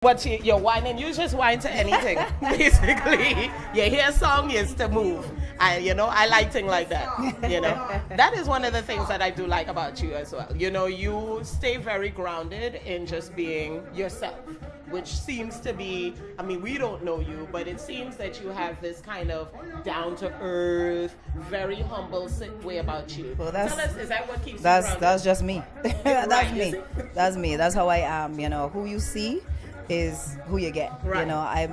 What you're whining, you just whine to anything. Basically, you hear a song is to move. I like things like that. That is one of the things that I do like about you as well. You stay very grounded in just being yourself, which seems to be, we don't know you, but it seems that you have this kind of down to earth, very humble way about you. Well, Tell us, is that what keeps you grounded? That's just me. Right, me. That's me. That's how I am. Who you see is who you get. Right. I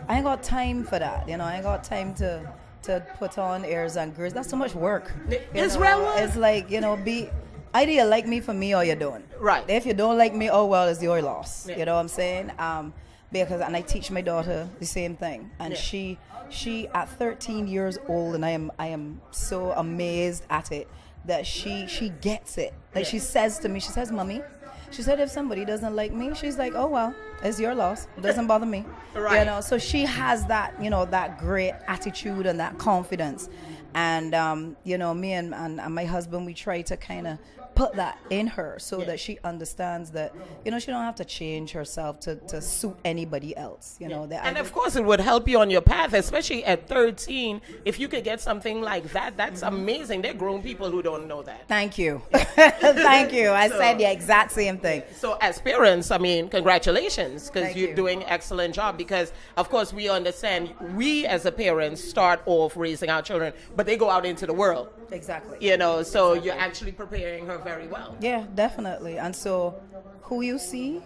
ain't got time for that. I ain't got time to put on airs and girls. That's so much work. It's real work. It's like, either you like me for me or you don't. Right. If you don't like me, oh well, it's your loss. Yeah. You know what I'm saying? And I teach my daughter the same thing. And Yeah. she at 13 years old, and I am so amazed at it that she gets it. Like Yeah. she says to me, Mommy, she said, if somebody doesn't like me, she's like, oh well, it's your loss. It doesn't bother me. Right. So she has that, that great attitude and that confidence. And me and my husband, we try to kind of put that in her so that she understands that, she don't have to change herself to suit anybody else. And of course, it would help you on your path, especially at 13. If you could get something like that, that's amazing. There are grown people who don't know that. Thank you. Thank you. I said the exact same thing. So as parents, congratulations, because Thank you're you. doing an excellent job. Because, of course, we understand we as a parents start off raising our children, but they go out into the world. Exactly. So you're actually preparing her very well. Yeah, definitely. And so who you see,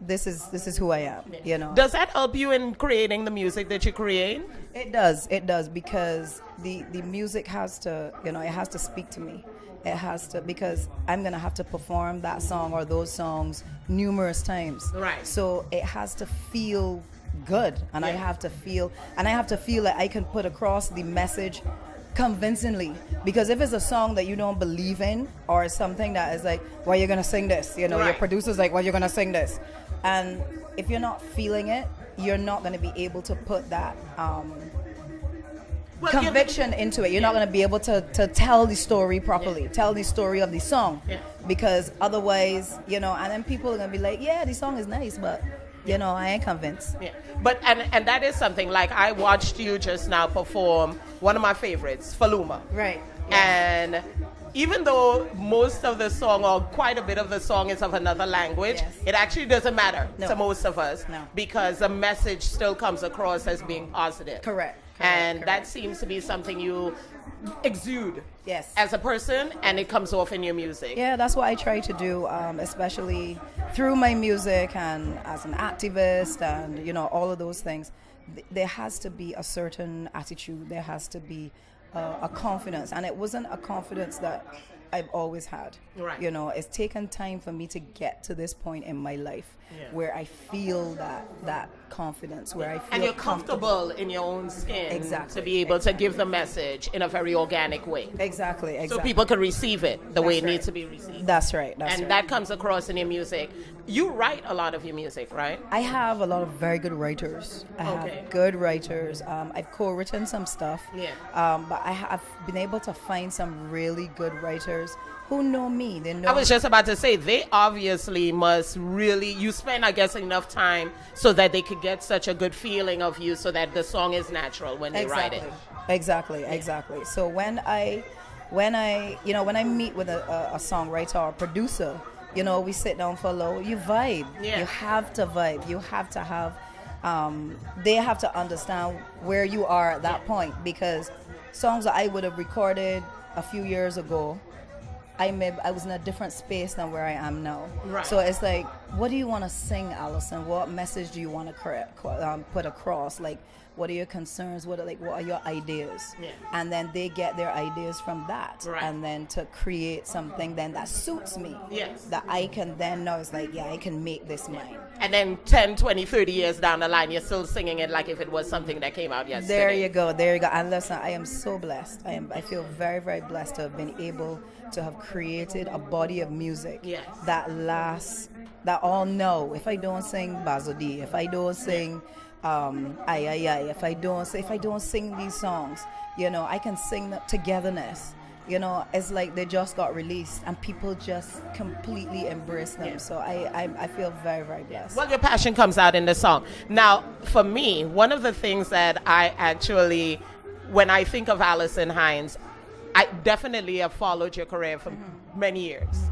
this is who I am, Does that help you in creating the music that you create? It does because the music has to, it has to speak to me. It has to, because I'm going to have to perform that song or those songs numerous times. Right. So it has to feel good, and I have to feel that I can put across the message convincingly. Because if it's a song that you don't believe in, or something that is like, why are you gonna sing this? Your Right. producer's like, why are you gonna sing this? And if you're not feeling it, you're not gonna be able to put that conviction into it. You're not gonna be able to tell the story properly, tell the story of the song. Yeah. Because otherwise, and then people are gonna be like, yeah, the song is nice, but I ain't convinced. Yeah, but and that is something, like I watched you just now perform one of my favorites, Faluma. Right. And even though most of the song, or quite a bit of the song, is of another language, Yes. it actually doesn't matter No. to most of us. No. Because the message still comes across as being positive. Correct. And that Correct. seems to be something you exude Yes. as a person, and it comes off in your music. Yeah, that's what I try to do, especially through my music and as an activist and, all of those things. There has to be a certain attitude. There has to be a confidence. And it wasn't a confidence that I've always had. Right. It's taken time for me to get to this point in my life where I feel that confidence, where I feel And you're comfortable in your own skin Exactly. to be able to give the message in a very organic way. Exactly. So people can receive it the way it needs to be received. That's right. And that comes across in your music. You write a lot of your music, right? I have a lot of very good writers. I Okay. have good writers. I've co-written some stuff. Yeah. But I have been able to find some really good writers who know me. They know. I was just about to say, they obviously must really, you spend, I guess, enough time so that they could get such a good feeling of you so that the song is natural when they write it. Exactly. So when I meet with a songwriter or a producer, we sit down for a little, you vibe. Yeah. You have to vibe. You have to have, they have to understand where you are at that point, because songs that I would have recorded a few years ago, I was in a different space than where I am now. Right. So it's like, what do you want to sing, Alison? What message do you want to put across? Like, what are your concerns? What are your ideas? Yeah. And then they get their ideas from that. Right. And then to create something then that suits me. Yes. That I can then know, it's like, yeah, I can make this mine. And then 10, 20, 30 years down the line, you're still singing it like if it was something that came out yesterday. There you go. And listen, I am so blessed. I feel very, very blessed to have been able to have created a body of music Yes. that lasts, that all know. If I don't sing Bazodi, if I don't sing if I don't sing these songs, I can sing the togetherness. you know, it's like they just got released and people just completely embrace them. So I feel very, very blessed. Well, your passion comes out in the song. Now, for me, one of the things that I actually, when I think of Alison Hinds, I definitely have followed your career for many years.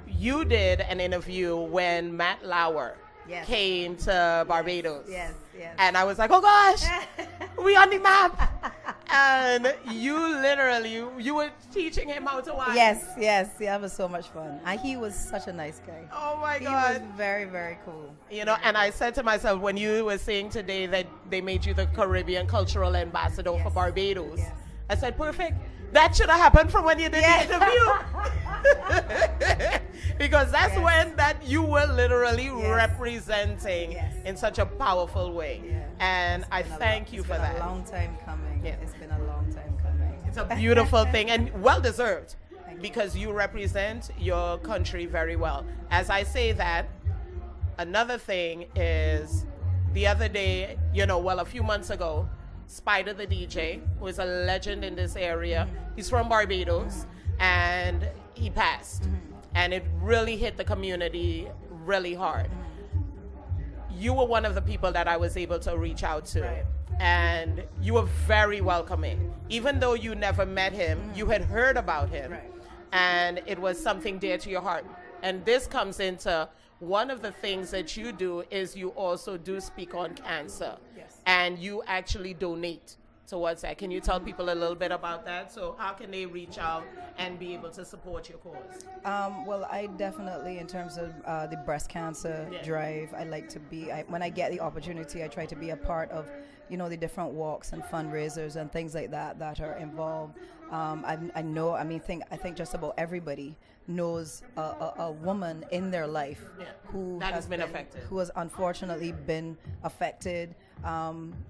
You did an interview when Matt Lauer came to Barbados. Yes. And I was like, oh gosh, we on the map. And you literally, you were teaching him how to wine. Yes, it was so much fun. And he was such a nice guy. Oh my He God. was very, very cool. You know, and I said to myself, when you were saying today that they made you the Caribbean Cultural Ambassador for Barbados, I said, perfect. That should have happened from when you did the interview. Because that's when that you were literally representing in such a powerful way. And I thank you for that. It's been a long time coming. It's been a long time coming. It's a beautiful thing and well deserved because you represent your country very well. As I say that, another thing is the other day, you know, well, a few months ago, Spider the DJ, who is a legend in this area, he's from Barbados, and he passed. And it really hit the community really hard. You were one of the people that I was able to reach out to. And you were very welcoming. Even though you never met him, you had heard about him. And it was something dear to your heart. And this comes into one of the things that you do is you also do speak on cancer. And you actually donate towards that. Can you tell people a little bit about that? So how can they reach out and be able to support your cause? Well, I definitely, in terms of the breast cancer drive, I like to be, when I get the opportunity, I try to be a part of, you know, the different walks and fundraisers and things like that that are involved. I think just about everybody knows a woman in their life who has been affected, who has unfortunately been affected.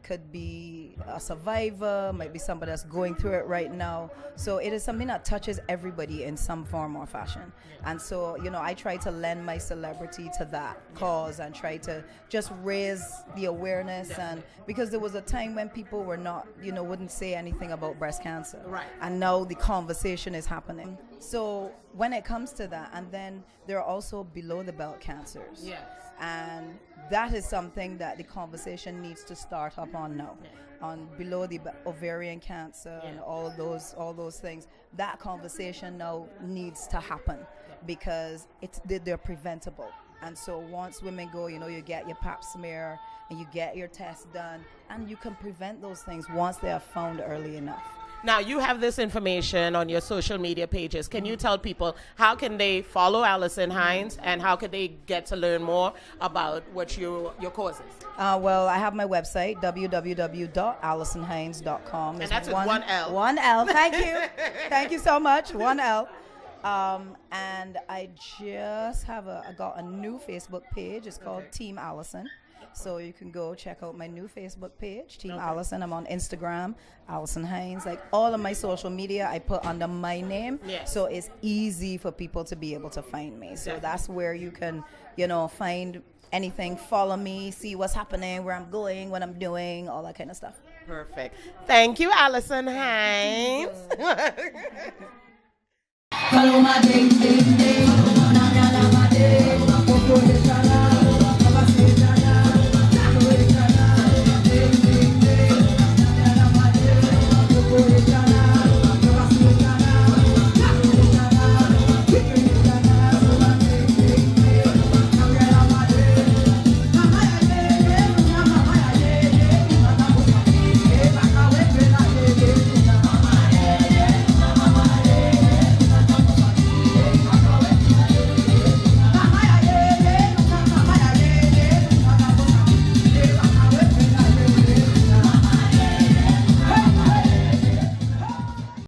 Could be a survivor, might be somebody that's going through it right now. So it is something that touches everybody in some form or fashion. And so, you know, I try to lend my celebrity to that cause and try to just raise the awareness. And because there was a time when people were not, you know, wouldn't say anything about breast cancer. And now the conversation is happening. So when it comes to that, and then there are also below the belt cancers. And that is something that the conversation needs to start up on now. On below the ovarian cancer and all those things. That conversation now needs to happen because they're preventable. And so once women go, you know, you get your pap smear and you get your test done, and you can prevent those things once they are found early enough. Now, you have this information on your social media pages. Can you tell people how can they follow Alison Hinds and how can they get to learn more about what your cause is? Well, I have my website, www.alisonhinds.com. And that's with one L. One L. Thank you. Thank you so much. One L. And I just I got a new Facebook page. It's called Team Alison. So you can go check out my new Facebook page, Team Alison. I'm on Instagram, Alison Hinds. Like all of my social media, I put under my name. So it's easy for people to be able to find me. So that's where you can, you know, find anything, follow me, see what's happening, where I'm going, what I'm doing, all that kind of stuff. Perfect. Thank you, Alison Hinds. Follow my day.